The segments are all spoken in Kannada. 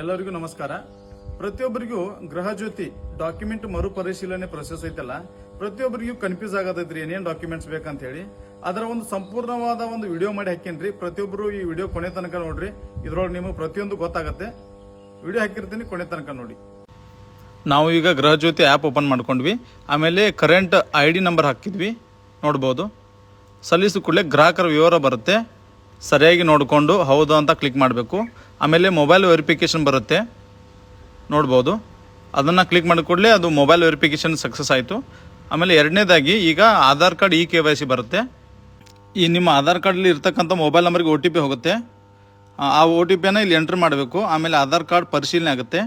ಎಲ್ಲರಿಗೂ ನಮಸ್ಕಾರ. ಪ್ರತಿಯೊಬ್ಬರಿಗೂ ಗೃಹ ಜ್ಯೋತಿ ಡಾಕ್ಯುಮೆಂಟ್ ಮರುಪರಿಶೀಲನೆ ಪ್ರೊಸೆಸ್ ಐತಲ್ಲ, ಪ್ರತಿಯೊಬ್ಬರಿಗೂ ಕನ್ಫ್ಯೂಸ್ ಆಗತೈತ್ರಿ ಏನೇನ್ ಡಾಕ್ಯುಮೆಂಟ್ಸ್ ಬೇಕಂತ ಹೇಳಿ. ಅದರ ಒಂದು ಸಂಪೂರ್ಣವಾದ ಒಂದು ವಿಡಿಯೋ ಮಾಡಿ ಹಾಕೇನ್ರಿ. ಪ್ರತಿಯೊಬ್ಬರು ಈ ವಿಡಿಯೋ ಕೊನೆ ತನಕ ನೋಡ್ರಿ. ಇದ್ರೊಳಗೆ ನಿಮಗೆ ಪ್ರತಿಯೊಂದು ಗೊತ್ತಾಗತ್ತೆ. ವಿಡಿಯೋ ಹಾಕಿರ್ತೀನಿ, ಕೊನೆ ತನಕ ನೋಡಿ. ನಾವು ಈಗ ಗೃಹ ಜ್ಯೋತಿ ಆ್ಯಪ್ ಓಪನ್ ಮಾಡ್ಕೊಂಡ್ವಿ. ಆಮೇಲೆ ಕರೆಂಟ್ ID ನಂಬರ್ ಹಾಕಿದ್ವಿ, ನೋಡ್ಬೋದು. ಸಲ್ಲಿಸಿದ ಕೂಡಲೇ ಗ್ರಾಹಕರ ವಿವರ ಬರುತ್ತೆ. ಸರಿಯಾಗಿ ನೋಡಿಕೊಂಡು ಹೌದು ಅಂತ ಕ್ಲಿಕ್ ಮಾಡಬೇಕು. ಆಮೇಲೆ ಮೊಬೈಲ್ ವೆರಿಫಿಕೇಷನ್ ಬರುತ್ತೆ, ನೋಡ್ಬೋದು. ಅದನ್ನು ಕ್ಲಿಕ್ ಮಾಡಿದ ಕೂಡಲೇ ಅದು ಮೊಬೈಲ್ ವೆರಿಫಿಕೇಷನ್ ಸಕ್ಸಸ್ ಆಯಿತು. ಆಮೇಲೆ ಎರಡನೇದಾಗಿ ಈಗ ಆಧಾರ್ ಕಾರ್ಡ್ KYC ಬರುತ್ತೆ. ಈ ನಿಮ್ಮ ಆಧಾರ್ ಕಾರ್ಡಲ್ಲಿ ಇರ್ತಕ್ಕಂಥ ಮೊಬೈಲ್ ನಂಬರ್ಗೆ OTP ಹೋಗುತ್ತೆ. ಆ OTPನ ಇಲ್ಲಿ ಎಂಟ್ರ್ ಮಾಡಬೇಕು. ಆಮೇಲೆ ಆಧಾರ್ ಕಾರ್ಡ್ ಪರಿಶೀಲನೆ ಆಗುತ್ತೆ.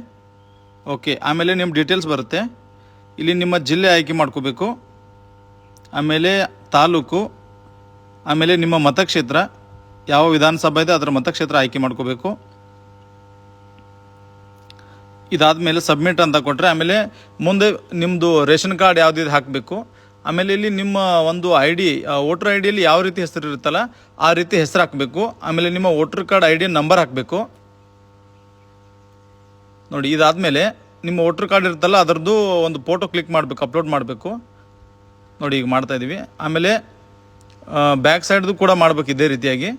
ಓಕೆ, ಆಮೇಲೆ ನಿಮ್ಮ ಡೀಟೇಲ್ಸ್ ಬರುತ್ತೆ. ಇಲ್ಲಿ ನಿಮ್ಮ ಜಿಲ್ಲೆ ಆಯ್ಕೆ ಮಾಡ್ಕೋಬೇಕು. ಆಮೇಲೆ ತಾಲೂಕು, ಆಮೇಲೆ ನಿಮ್ಮ ಮತಕ್ಷೇತ್ರ, ಯಾವ ವಿಧಾನಸಭೆ ಇದೆ ಅದರ ಮತಕ್ಷೇತ್ರ ಆಯ್ಕೆ ಮಾಡ್ಕೋಬೇಕು. ಇದಾದಮೇಲೆ ಸಬ್ಮಿಟ್ ಅಂತ ಕೊಟ್ಟರೆ, ಆಮೇಲೆ ಮುಂದೆ ನಿಮ್ಮದು ರೇಷನ್ ಕಾರ್ಡ್ ಯಾವುದಿದೆ ಹಾಕಬೇಕು. ಆಮೇಲೆ ಇಲ್ಲಿ ನಿಮ್ಮ ಒಂದು ವೋಟರ್ ಐಡಿಯಲ್ಲಿ ಯಾವ ರೀತಿ ಹೆಸರು ಇರುತ್ತಲ್ಲ ಆ ರೀತಿ ಹೆಸರು ಹಾಕಬೇಕು. ಆಮೇಲೆ ನಿಮ್ಮ ವೋಟರ್ ಕಾರ್ಡ್ ID ನಂಬರ್ ಹಾಕಬೇಕು. ನೋಡಿ, ಇದಾದಮೇಲೆ ನಿಮ್ಮ ವೋಟರ್ ಕಾರ್ಡ್ ಇರುತ್ತಲ್ಲ ಅದರದ್ದು ಒಂದು ಫೋಟೋ ಕ್ಲಿಕ್ ಮಾಡಬೇಕು, ಅಪ್ಲೋಡ್ ಮಾಡಬೇಕು. ನೋಡಿ, ಈಗ ಮಾಡ್ತಾ ಇದ್ದೀವಿ. ಆಮೇಲೆ ಬ್ಯಾಕ್ ಸೈಡ್ದು ಕೂಡ ಮಾಡಬೇಕು ಇದೇ ರೀತಿಯಾಗಿ.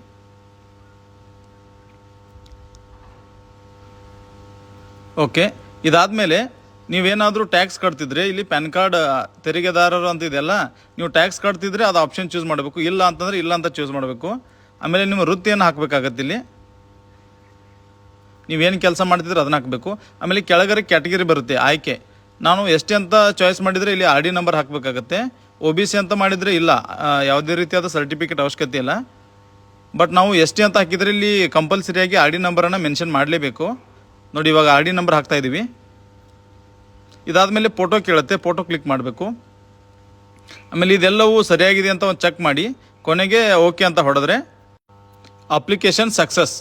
ಓಕೆ, ಇದಾದಮೇಲೆ ನೀವೇನಾದರೂ ಟ್ಯಾಕ್ಸ್ ಕಟ್ತಿದ್ರೆ ಇಲ್ಲಿ ಪ್ಯಾನ್ ಕಾರ್ಡ್ ತೆರಿಗೆದಾರರು ಅಂತ ಇದೆಯಲ್ಲ, ನೀವು ಟ್ಯಾಕ್ಸ್ ಕಟ್ತಿದ್ರೆ ಅದು ಆಪ್ಷನ್ ಚೂಸ್ ಮಾಡಬೇಕು. ಇಲ್ಲ ಅಂತಂದರೆ ಇಲ್ಲ ಅಂತ ಚೂಸ್ ಮಾಡಬೇಕು. ಆಮೇಲೆ ನಿಮ್ಮ ವೃತ್ತಿಯನ್ನು ಹಾಕಬೇಕಾಗತ್ತೆ. ಇಲ್ಲಿ ನೀವೇನು ಕೆಲಸ ಮಾಡ್ತಿದ್ರೆ ಅದನ್ನ ಹಾಕಬೇಕು. ಆಮೇಲೆ ಕೆಳಗಡೆ ಕ್ಯಾಟಗರಿ ಬರುತ್ತೆ ಆಯ್ಕೆ. ನಾನು ST ಅಂತ ಚಾಯ್ಸ್ ಮಾಡಿದರೆ ಇಲ್ಲಿ ID ನಂಬರ್ ಹಾಕಬೇಕಾಗತ್ತೆ. OBC ಅಂತ ಮಾಡಿದರೆ ಇಲ್ಲ, ಯಾವುದೇ ರೀತಿಯಾದ ಸರ್ಟಿಫಿಕೇಟ್ ಅವಶ್ಯಕತೆ ಇಲ್ಲ. ಬಟ್ ನಾವು ST ಅಂತ ಹಾಕಿದರೆ ಇಲ್ಲಿ ಕಂಪಲ್ಸರಿಯಾಗಿ ID ನಂಬರನ್ನು ಮೆನ್ಷನ್ ಮಾಡಲೇಬೇಕು. ನೋಡಿ, ಇವಾಗ ID ನಂಬರ್ ಹಾಕ್ತಾ ಇದ್ದೀವಿ. ಇದಾದಮೇಲೆ ಫೋಟೋ ಕೇಳುತ್ತೆ, ಫೋಟೋ ಕ್ಲಿಕ್ ಮಾಡಬೇಕು. ಆಮೇಲೆ ಇದೆಲ್ಲವೂ ಸರಿಯಾಗಿದೆ ಅಂತ ಒಂದು ಚೆಕ್ ಮಾಡಿ ಕೊನೆಗೆ ಓಕೆ ಅಂತ ಹೊಡೆದ್ರೆ ಅಪ್ಲಿಕೇಶನ್ ಸಕ್ಸಸ್.